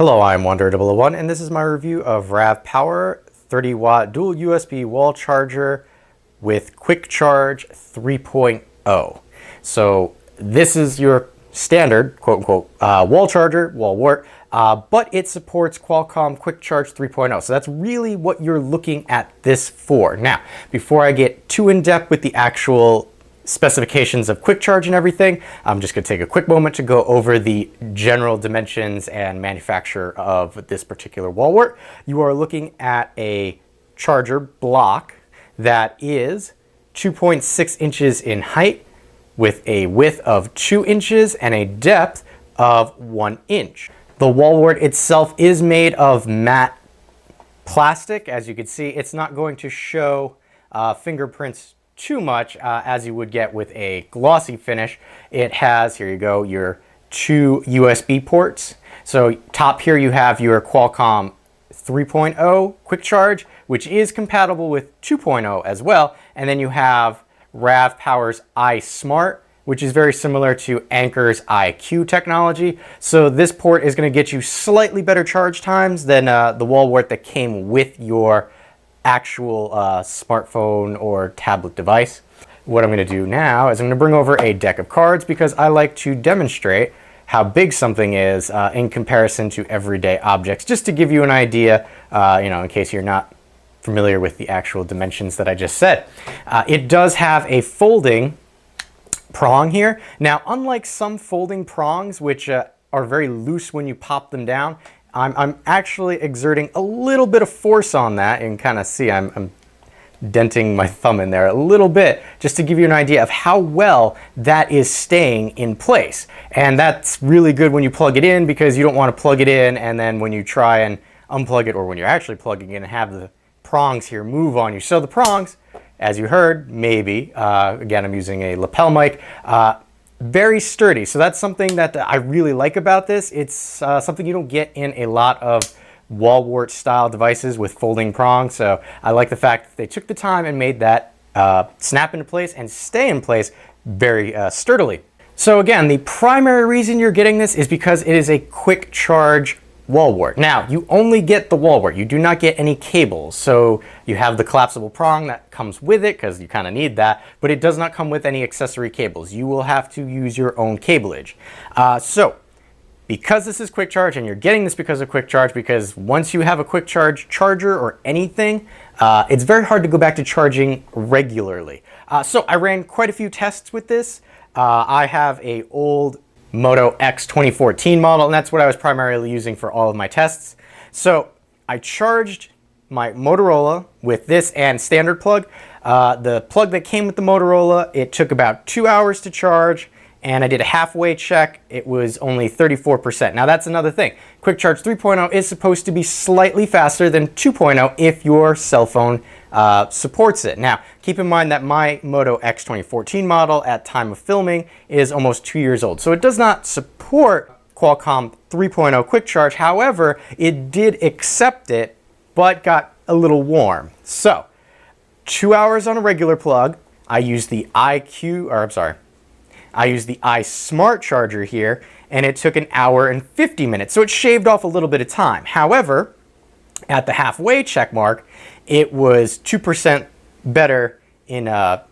Hello, I'm Wander001 and this is my review of RAVPower 30W dual USB wall charger with quick charge 3.0. So this is your standard quote-unquote wall charger, wall wart, but it supports Qualcomm Quick Charge 3.0. So that's really what you're looking at this for. Now, before I get too in-depth with the actual specifications of quick charge and everything, I'm just going to take a quick moment to go over the general dimensions and manufacture of this particular wall wart. You are looking at a charger block that is 2.6 inches in height with a width of 2 inches and a depth of 1 inch. The wall wart itself is made of matte plastic. As you can see, it's not going to show fingerprints too much as you would get with a glossy finish. It has, here you go, your 2 USB ports. So top here you have your Qualcomm 3.0 quick charge, which is compatible with 2.0 as well. And then you have RAVPower's iSmart, which is very similar to Anker's iQ technology. So this port is going to get you slightly better charge times than the wall wart that came with your actual smartphone or tablet device. What I'm going to do now is I'm going to bring over a deck of cards because I like to demonstrate how big something is in comparison to everyday objects, just to give you an idea, in case you're not familiar with the actual dimensions that I just said. It does have a folding prong here. Now, unlike some folding prongs, which are very loose when you pop them down, I'm actually exerting a little bit of force on that. You can kind of see I'm denting my thumb in there a little bit just to give you an idea of how well that is staying in place. And that's really good when you plug it in, because you don't want to plug it in and then when you try and unplug it, or when you're actually plugging in, and have the prongs here move on you. So the prongs, as you heard, maybe, again, I'm using a lapel mic, very sturdy. So that's something that I really like about this. It's something you don't get in a lot of wall wart style devices with folding prongs. So I like the fact that they took the time and made that snap into place and stay in place very sturdily. So again, the primary reason you're getting this is because it is a quick charge wall wart. Now, you only get the wall wart. You do not get any cables. So you have the collapsible prong that comes with it, because you kind of need that, but it does not come with any accessory cables. You will have to use your own cableage. So because this is quick charge, and you're getting this because of quick charge, because once you have a quick charge charger or anything, it's very hard to go back to charging regularly. So I ran quite a few tests with this. I have a old Moto X 2014 model, and that's what I was primarily using for all of my tests. So I charged my Motorola with this and standard plug. The plug that came with the Motorola, it took about 2 hours to charge, and I did a halfway check. It was only 34%. Now that's another thing. Quick Charge 3.0 is supposed to be slightly faster than 2.0 if your cell phone supports it. Now, keep in mind that my Moto X 2014 model at time of filming is almost 2 years old. So it does not support Qualcomm 3.0 Quick Charge. However, it did accept it, but got a little warm. So 2 hours on a regular plug. I used the I used the iSmart charger here, and it took 1 hour and 50 minutes. So it shaved off a little bit of time. However, at the halfway check mark, it was 2% better in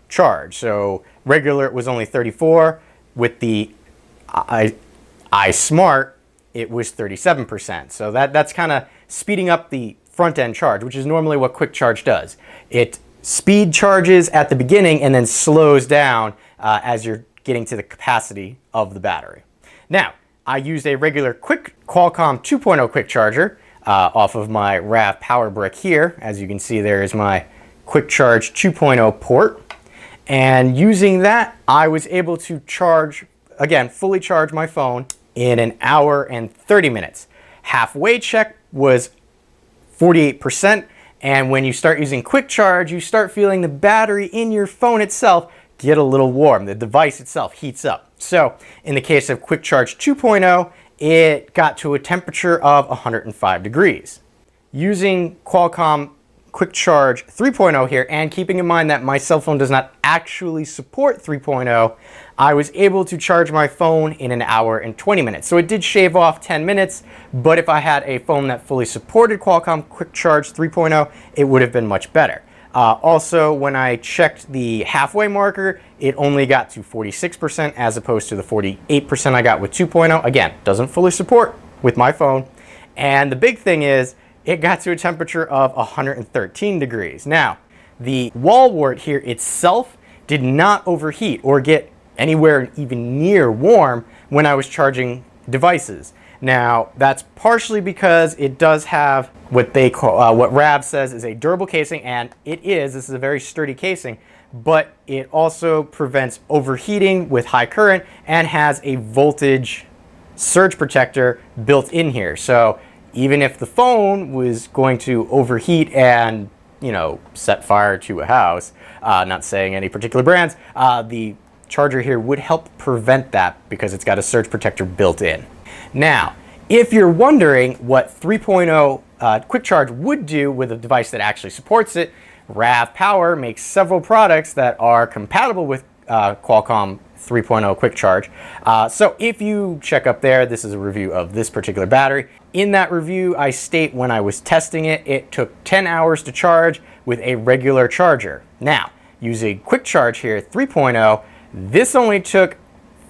charge. So regular, it was only 34. With the iSmart, it was 37%. So that's kind of speeding up the front end charge, which is normally what quick charge does. It speed charges at the beginning and then slows down as you're getting to the capacity of the battery. Now, I used a regular quick Qualcomm 2.0 quick charger off of my RAVPower brick here. As you can see, there is my quick charge 2.0 port. And using that, I was able to charge, again, fully charge my phone in 1 hour and 30 minutes. Halfway check was 48%. And when you start using quick charge, you start feeling the battery in your phone itself get a little warm. The device itself heats up. So in the case of quick charge 2.0, it got to a temperature of 105 degrees. Using Qualcomm Quick Charge 3.0 here, and keeping in mind that my cell phone does not actually support 3.0, I was able to charge my phone in an hour and 20 minutes. So it did shave off 10 minutes, but if I had a phone that fully supported Qualcomm Quick Charge 3.0, it would have been much better. Also, when I checked the halfway marker, it only got to 46% as opposed to the 48% I got with 2.0. Again, doesn't fully support with my phone. And the big thing is, it got to a temperature of 113 degrees. Now, the wall wart here itself did not overheat or get anywhere even near warm when I was charging devices. Now, that's partially because it does have what they call, what RAV says is a durable casing, and it is. This is a very sturdy casing, but it also prevents overheating with high current and has a voltage surge protector built in here. So even if the phone was going to overheat and, you know, set fire to a house, not saying any particular brands, the charger here would help prevent that because it's got a surge protector built in. Now, if you're wondering what 3.0 Quick Charge would do with a device that actually supports it, RAVPower makes several products that are compatible with Qualcomm 3.0 Quick Charge. So if you check up there, this is a review of this particular battery. In that review, I state when I was testing it, it took 10 hours to charge with a regular charger. Now, using Quick Charge here, 3.0, this only took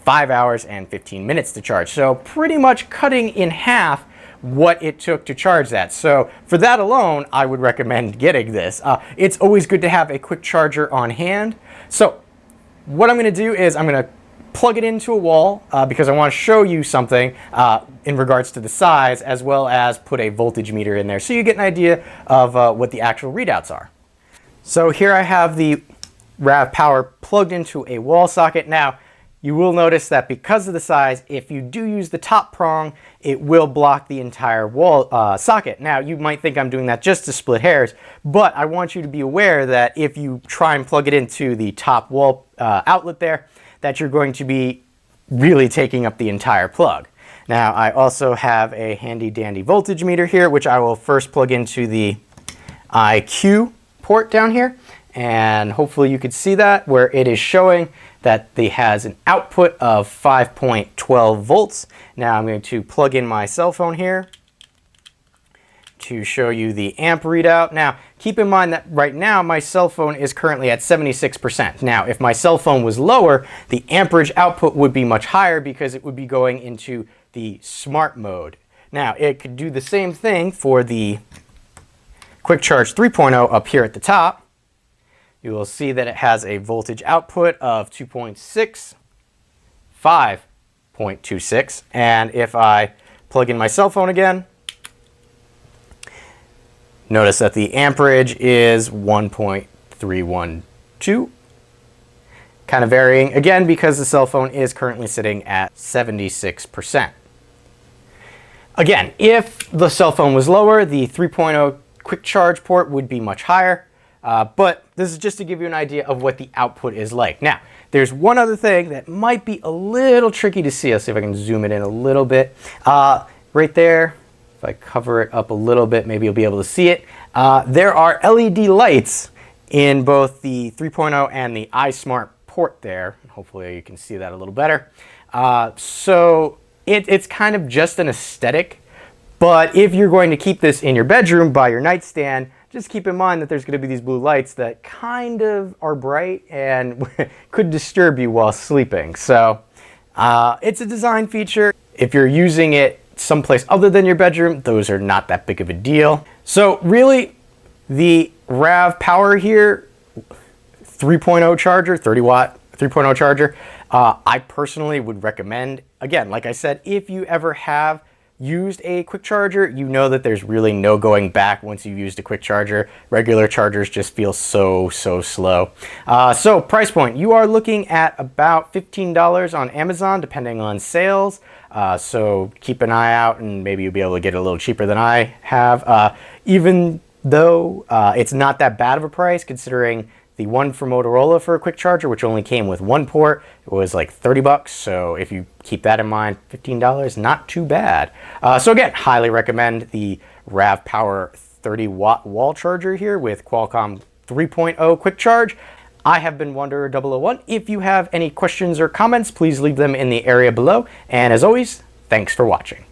5 hours and 15 minutes to charge. So pretty much cutting in half what it took to charge that. So for that alone, I would recommend getting this. It's always good to have a quick charger on hand. So what I'm going to do is I'm going to plug it into a wall because I want to show you something in regards to the size, as well as put a voltage meter in there so you get an idea of what the actual readouts are. So here I have the RAVPower plugged into a wall socket. Now, you will notice that because of the size, if you do use the top prong, it will block the entire wall socket. Now, you might think I'm doing that just to split hairs, but I want you to be aware that if you try and plug it into the top wall outlet there, that you're going to be really taking up the entire plug. Now, I also have a handy dandy voltage meter here, which I will first plug into the IQ port down here. And hopefully you could see that, where it is showing that it has an output of 5.12 volts. Now I'm going to plug in my cell phone here to show you the amp readout. Now, keep in mind that right now my cell phone is currently at 76%. Now, if my cell phone was lower, the amperage output would be much higher because it would be going into the smart mode. Now, it could do the same thing for the Quick Charge 3.0 up here at the top. You will see that it has a voltage output of 2.6, 5.26, and if I plug in my cell phone again, notice that the amperage is 1.312, kind of varying, again, because the cell phone is currently sitting at 76%. Again, if the cell phone was lower, the 3.0 Quick Charge port would be much higher. But this is just to give you an idea of what the output is like. Now, there's one other thing that might be a little tricky to see. Let's see if I can zoom it in a little bit. Right there, if I cover it up a little bit, maybe you'll be able to see it. There are LED lights in both the 3.0 and the iSmart port there. Hopefully you can see that a little better. So it's kind of just an aesthetic. But if you're going to keep this in your bedroom by your nightstand, just keep in mind that there's going to be these blue lights that kind of are bright and could disturb you while sleeping. So it's a design feature. If you're using it someplace other than your bedroom, those are not that big of a deal. So really, the RAVPower here, 3.0 charger, 30 watt 3.0 charger, I personally would recommend. Again, like I said, if you ever have used a quick charger, you know that there's really no going back once you've used a quick charger. Regular chargers just feel so slow. So price point, you are looking at about $15 on Amazon depending on sales. So keep an eye out and maybe you'll be able to get it a little cheaper than I have. Even though it's not that bad of a price considering the one from Motorola for a quick charger, which only came with one port, it was like 30 bucks. So if you keep that in mind, $15, not too bad. So again, highly recommend the RAVPower 30-watt wall charger here with Qualcomm 3.0 quick charge. I have been Wanderer001. If you have any questions or comments, please leave them in the area below. And as always, thanks for watching.